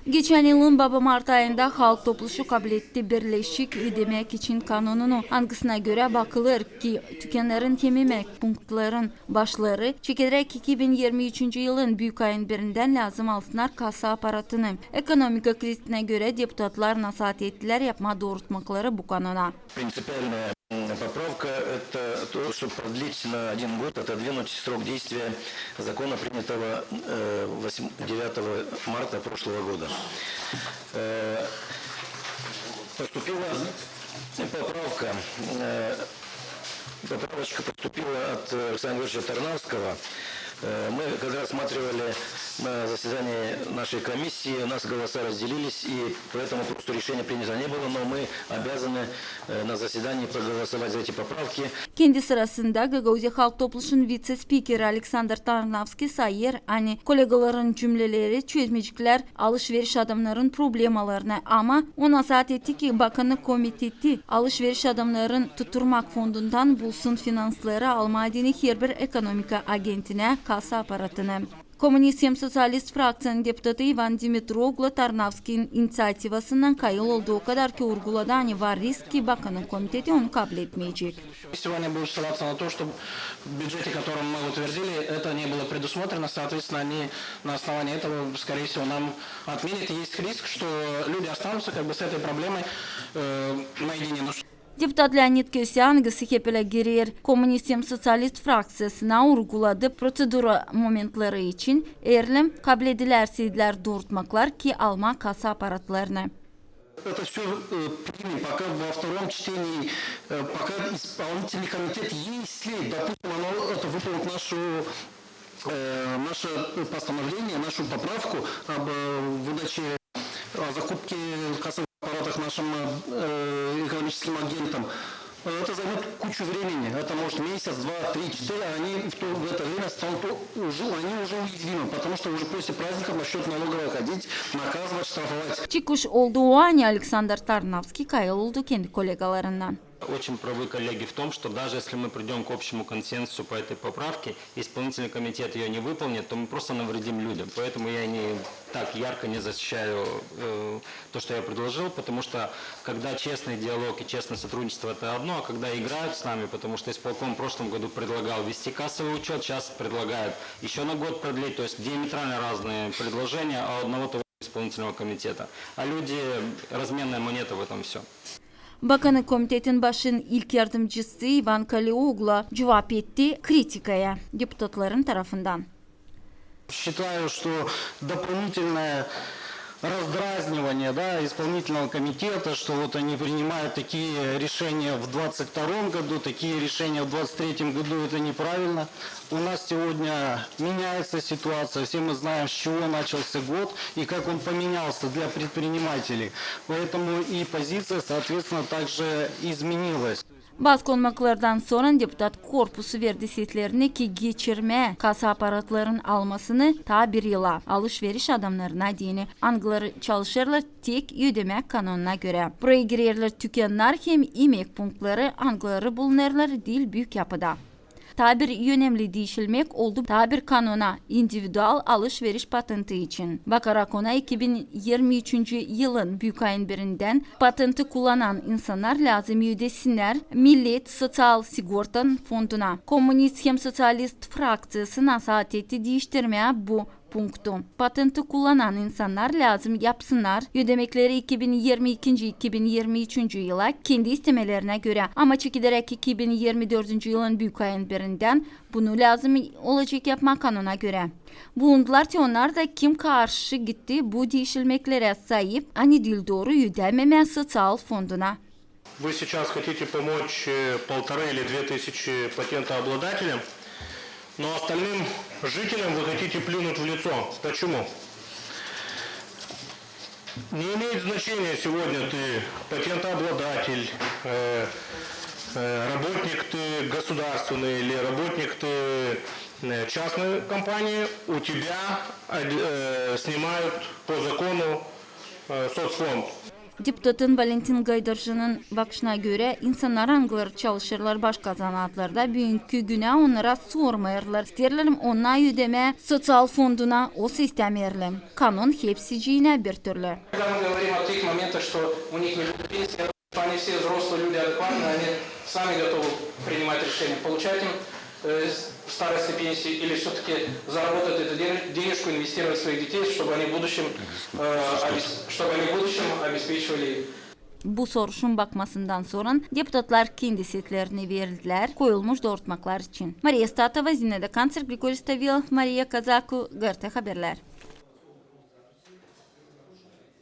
Geçen yılın baba Mart ayında halk topluşu kabul etti birleşik ödemek için kanununu. Hangisine göre bakılır ki tükenlerin yememek punktların başları çekerek 2023 yılın büyük ayın birinden lazım alsınlar kasa aparatını. Ekonomik krizine göre deputatlar nasihat ettiler yapma doğrultmakları bu kanuna. Поправка – это то, чтобы продлить на 1 год, отодвинуть срок действия закона, принятого 9 марта прошлого года. Поступила поправочка поступила от Александра Григорьевича Тарнавского. Мы, когда рассматривали на заседании нашей комиссии, у нас голоса разделились, и поэтому просто решения принято не было, но мы обязаны на заседании проголосовать за эти поправки. Kendi sırasında Gagauziya Halk Topluluğu'nun vice spikeri Alexander Tarnavski sayır, kolegaların cümleleri çözmeyecekler alışveriş adamların problemalarına ama o nasihat etti ki Bakanlık Komiteti alışveriş adamların tutturmak fondundan bulsun finansları almadığını her bir ekonomik agentine kasa aparatını. Komünist hem Sosyalist fraksiyanın deputatı Ivan Dimitroglu Tarnavski'nin inisiyativasından kayıl olduğu kadar ki uyguladan var risk ki Bakanlık Komiteti onu kabul etmeyecek. Сегодня будут ссылаться на то, что в бюджете, который мы утвердили, это не было предусмотрено, соответственно, они на основании этого, скорее всего, нам отменят. И есть риск, что люди останутся с этой проблемой наедине. Deputat Leonid Köseyan GSHP'le girer Komünist hem Sosyalist fraksiyasına uyguladı prosedura momentları için eğilim kabul edilerse doğrultmaklar ki alma kasa aparatlarını. Это все примем, пока во втором чтении, пока исполнительный комитет, если, допустим, оно это выполнит наше постановление, нашу поправку об выдаче, о закупке кассовых аппаратов нашим экономическим агентам, это займет кучу времени. Это может месяц, 2, 3, 4, а они в это время станут они уже уязвимы, потому что уже после праздников насчет налоговой ходить, наказывать, штрафовать. Çıkış olduğu an Alexander Tarnavski kayıl oldu kendi kolegalarından. Очень правы коллеги в том, что даже если мы придем к общему консенсусу по этой поправке, исполнительный комитет ее не выполнит, то мы просто навредим людям. Поэтому я не так ярко не защищаю то, что я предложил, потому что когда честный диалог и честное сотрудничество это одно, а когда играют с нами, потому что исполком в прошлом году предлагал ввести кассовый учет, сейчас предлагают еще на год продлить, то есть диаметрально разные предложения одного того исполнительного комитета. А люди разменная монета в этом все. Bakanı komitetin başın ilk yardımcısı Ivan Kalioglu cevap etti kritikaya deputatların tarafından. Считаю, что дополнительное раздразнивание исполнительного комитета, что вот они принимают такие решения в 2022 году, такие решения в 2023 году, это неправильно. У нас сегодня меняется ситуация, все мы знаем, с чего начался год и как он поменялся для предпринимателей. Поэтому и позиция, соответственно, также изменилась. Bazı konmaklardan sonra deputat korpusu verdi seslerini ki geçirme kasa aparatların almasını ta bir yıla alışveriş adamlarına dini angları çalışırlar tek ödeme kanununa göre. Buraya girerler tükenler hem emek punktları angları bulunurlar değil büyük yapıda. Tabir önemli değişilmek oldu tabir kanuna individual alışveriş patenti için. Bakarak ona 2023 yılın büyük ayın birinden patenti kullanan insanlar lazım ödesinler Millet Sosyal Sigorta Fondu'na. Komünist hem Sosyalist fraksiyası nasihat etti değiştirmeye bu punktu. Patenti kullanan insanlar lazım yapsınlar ödemekleri 2022-2023 yıla kendi istemelerine göre ama çekilerek 2024 yılın büyük ayın birinden bunu lazım olacak yapmak kanuna göre. Bulundular ki onlar da kim karşı gitti bu değişilmeklere sahip ani dil doğru ödememe sosyal fonduna. Вы сейчас хотите помочь 1,5 или 2 тысячи патентообладателям, но остальным жителям вы хотите плюнуть в лицо. Почему? Не имеет значения сегодня ты патентообладатель, работник ты государственный или работник ты частной компании, у тебя снимают по закону соцфонд. Deputatın Valentin Gaydırcı'nın bakışına göre insanlar angıları çalışırlar başka zanaatlarda bugünkü güne onlara sormayırlar. İsterlerim ona ödeme sosyal fonduna o istemiyorlar. Kanun hepsiciğine bir türlü. Когда мы говорим о тех моментах, что у них не будет пенсии, они все взрослые люди адекватные, они сами готовы принимать решения, получать им в старости пенсии или все-таки заработать эту денежку, инвестировать в своих детей, чтобы они в будущем обеспечивали их. Bu soruşun bakmasından sonra deputatlar kendi setlerini verdiler koyulmuş doğrultmaklar için. Maria Statova, Zineda Kancer, Grigorij Stavilov, Maria Kazaku, GRT Haberler.